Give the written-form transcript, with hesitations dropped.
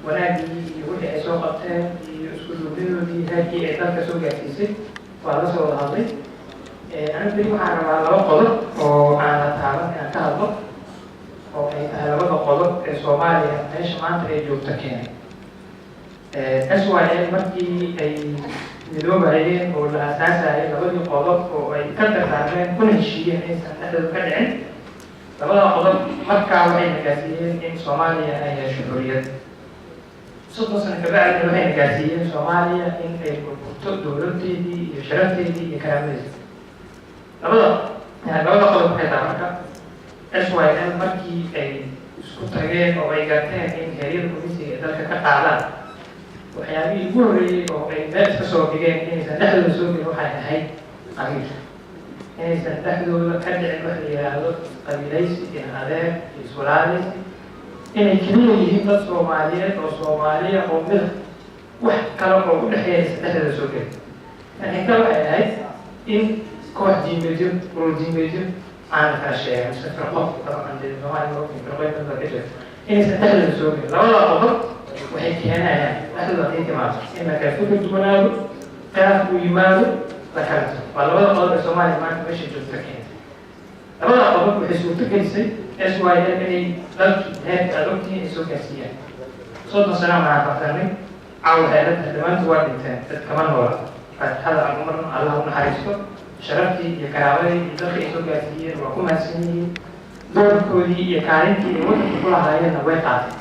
wanaagii iyo wixii ay soo qabteen iyo isku duubnidoodii haagii ay dalka soo gaarsiisay waa la soo wada hadlay. Anigu beri waxaan rabaa laba qodob oo aan la taaban inaan ka hadlo oo ay tahay labada qodob ee Soomaaliya meesha maanta ay joogto keenay. SYL markii ay midoobayeen oo la aasaasayay labadii qodob oo ay ka dardaarmeen kuna heshiiyeen inaysan dhexdooda ka dhicin. labada qodob markaa waxay nagaasiiyeen in Soomaaliya ay hesho xorriyad. 30 sano ka bacdi waxay nagaasiiyeen Soomaaliya in ay burburto dowladdeedii iyo sharafteedii iyo karaamadeedii. labada qodob waxay tahay marka SYL markii ay isku tageen oo ay garteen in xiriirka gumeysiga ee dalka ka qaadaan waxyaabihii ugu horreeyey oo ay meel iska soo dhigeen inaysan dhexdooda soo gelin waxay ahayd qabiilka. inaysan dhexdooda ka dhicin wax la yidhaahdo qabiilaysi iyo adeer iyo iswalaaleysi. inay keliya yihiin dad Soomaaliyeed oo Soomaaliya oo mid wax kale oo u dhexeeya aysan dhexdooda soo gelin. Inta waxay ahayd in koox diimeedyo urur diimeedyo aan la kala sheegin mise firqo dabcan dee Soomaaliya oo firqooyin badan ka jirta inaysan dhexdooda soo gelin. labada qodob waxay keenayaan dhexdooda haddii timaado in la kala fikir duwanaado khilaaf uu yimaado la kala tago. waa labada qodob ee Soomaaliya maanta meesha joogta keentay. labada qodob waxay suurto gelisay SYL inay dalkii heerka aad ogtihiin ay soo gaarsiiyaan. 30 sano maxaa qabsanay caawa heerada dhammaantu waa dhinteen dad kama noola. faatixada aan u marno Allah u naxariisto sharaftii iyo karaamadii iyo dalka ay soo gaarsiiyeen waa ku mahadsan yihiin. doorkoodii iyo kaalintii ay waddanka ku lahaayeenna way qaateen.